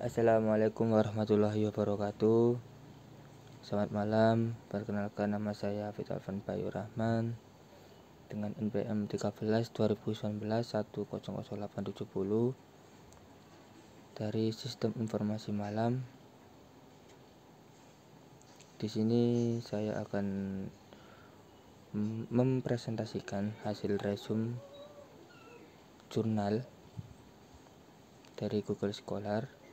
Assalamualaikum warahmatullahi wabarakatuh. Selamat malam, perkenalkan nama saya Hafidz Alvan Bayu Rahman dengan NPM 13 2019 100870 dari Sistem Informasi Malam. Di sini saya akan mempresentasikan hasil resume jurnal dari Google Scholar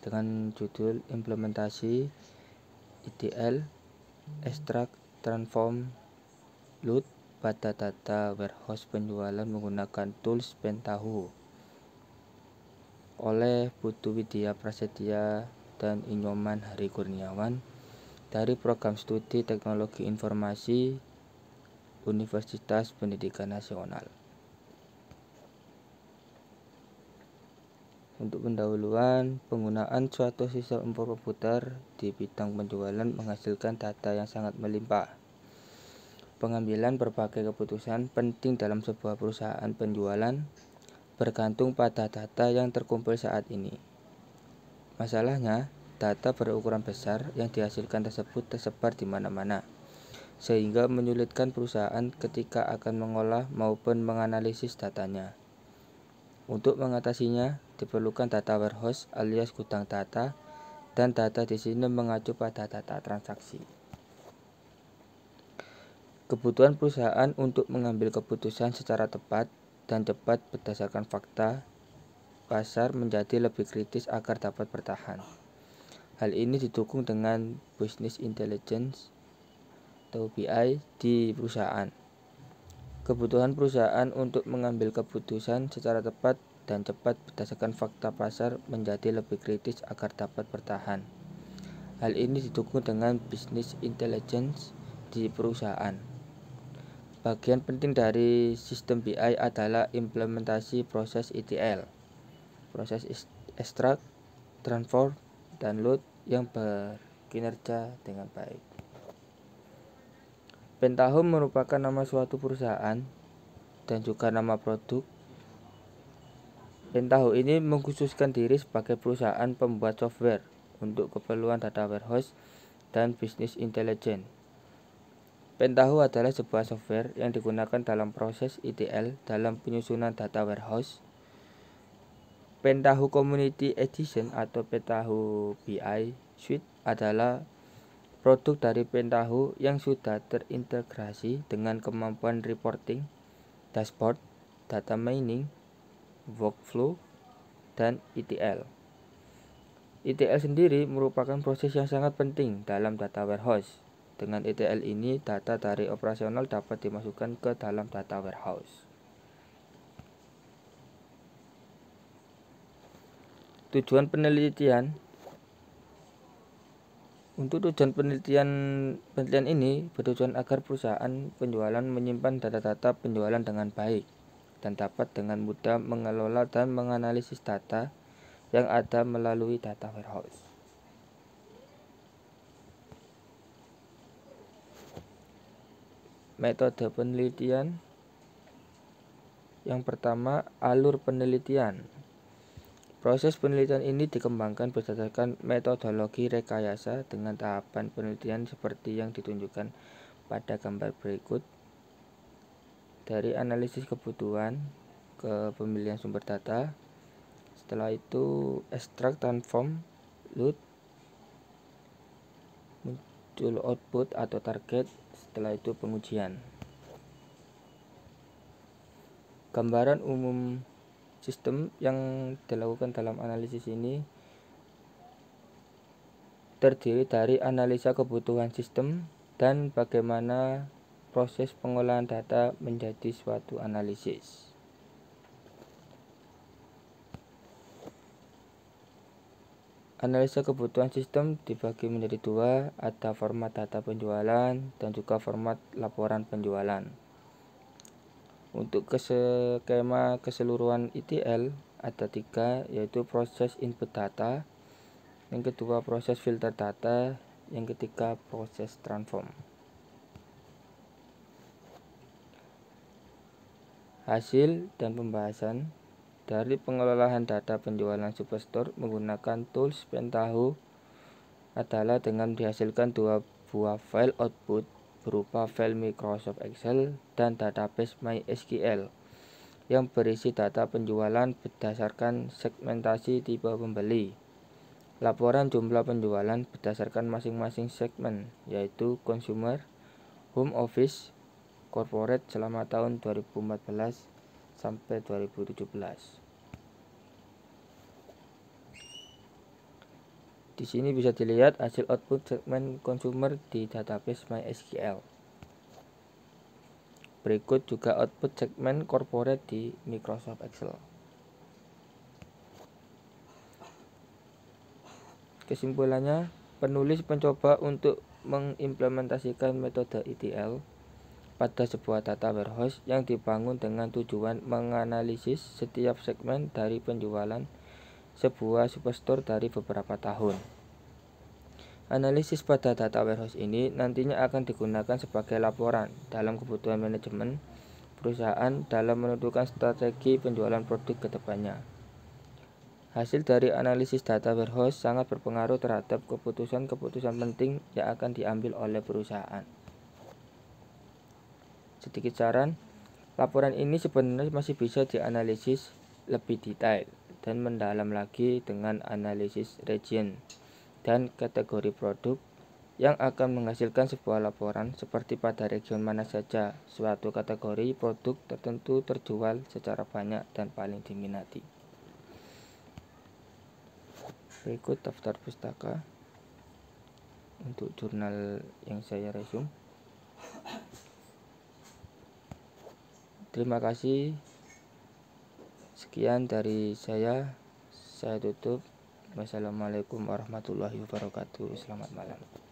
dengan judul implementasi ETL extract transform load pada data warehouse penjualan menggunakan tools Pentaho oleh Putu Widya Prasetya dan Inyoman Hari Kurniawan dari Program Studi Teknologi Informasi Universitas Pendidikan Nasional. Untuk pendahuluan, penggunaan suatu sistem komputer di bidang penjualan menghasilkan data yang sangat melimpah. Pengambilan berbagai keputusan penting dalam sebuah perusahaan penjualan bergantung pada data yang terkumpul saat ini. Masalahnya, data berukuran besar yang dihasilkan tersebut tersebar di mana-mana, sehingga menyulitkan perusahaan ketika akan mengolah maupun menganalisis datanya. Untuk mengatasinya, diperlukan data warehouse alias gudang data, dan data di sini mengacu pada data transaksi. Kebutuhan perusahaan untuk mengambil keputusan secara tepat dan cepat berdasarkan fakta pasar menjadi lebih kritis agar dapat bertahan. Hal ini didukung dengan Business Intelligence atau BI di perusahaan. Kebutuhan perusahaan untuk mengambil keputusan secara tepat dan cepat berdasarkan fakta pasar menjadi lebih kritis agar dapat bertahan. Hal ini didukung dengan Business Intelligence di perusahaan. Bagian penting dari sistem BI adalah implementasi proses ETL, proses extract, transform, dan load yang berkinerja dengan baik. Pentaho merupakan nama suatu perusahaan dan juga nama produk. Pentaho ini mengkhususkan diri sebagai perusahaan pembuat software untuk keperluan data warehouse dan business intelligence. Pentaho adalah sebuah software yang digunakan dalam proses ETL dalam penyusunan data warehouse. Pentaho Community Edition atau Pentaho BI Suite adalah produk dari Pentaho yang sudah terintegrasi dengan kemampuan reporting, dashboard, data mining, workflow, dan ETL. ETL sendiri merupakan proses yang sangat penting dalam data warehouse. Dengan ETL ini, data dari operasional dapat dimasukkan ke dalam data warehouse. Tujuan penelitian. Untuk tujuan penelitian ini bertujuan agar perusahaan penjualan menyimpan data-data penjualan dengan baik dan dapat dengan mudah mengelola dan menganalisis data yang ada melalui data warehouse. Metode penelitian. Yang pertama, alur penelitian. Proses penelitian ini dikembangkan berdasarkan metodologi rekayasa dengan tahapan penelitian seperti yang ditunjukkan pada gambar berikut. Dari analisis kebutuhan ke pemilihan sumber data, setelah itu extract, transform, load, muncul output atau target, setelah itu pengujian. Gambaran umum sistem yang dilakukan dalam analisis ini terdiri dari analisa kebutuhan sistem dan bagaimana proses pengolahan data menjadi suatu analisis. Analisa kebutuhan sistem dibagi menjadi dua, ada format data penjualan dan juga format laporan penjualan. Untuk skema keseluruhan ETL ada tiga, yaitu proses input data, yang kedua proses filter data, yang ketiga proses transform. Hasil dan pembahasan Dari pengelolaan data penjualan Superstore menggunakan tools Pentaho adalah dengan dihasilkan dua buah file output berupa file Microsoft Excel dan database MySQL yang berisi data penjualan berdasarkan segmentasi tipe pembeli. Laporan jumlah penjualan berdasarkan masing-masing segmen, yaitu consumer, home office, corporate selama tahun 2014 sampai 2017. Di sini bisa dilihat hasil output segmen consumer di database MySQL. Berikut juga output segmen corporate di Microsoft Excel. Kesimpulannya, penulis mencoba untuk mengimplementasikan metode ETL pada sebuah data warehouse yang dibangun dengan tujuan menganalisis setiap segmen dari penjualan sebuah superstore dari beberapa tahun. Analisis pada data warehouse ini nantinya akan digunakan sebagai laporan dalam kebutuhan manajemen perusahaan dalam menentukan strategi penjualan produk ke depannya. Hasil dari analisis data warehouse sangat berpengaruh terhadap keputusan-keputusan penting yang akan diambil oleh perusahaan. Sedikit saran, laporan ini sebenarnya masih bisa dianalisis lebih detail dan mendalam lagi dengan analisis region dan kategori produk yang akan menghasilkan sebuah laporan seperti pada region mana saja suatu kategori produk tertentu terjual secara banyak dan paling diminati. Berikut daftar pustaka untuk jurnal yang saya resume. Terima kasih. Sekian dari saya tutup. Wassalamualaikum warahmatullahi wabarakatuh. Selamat malam.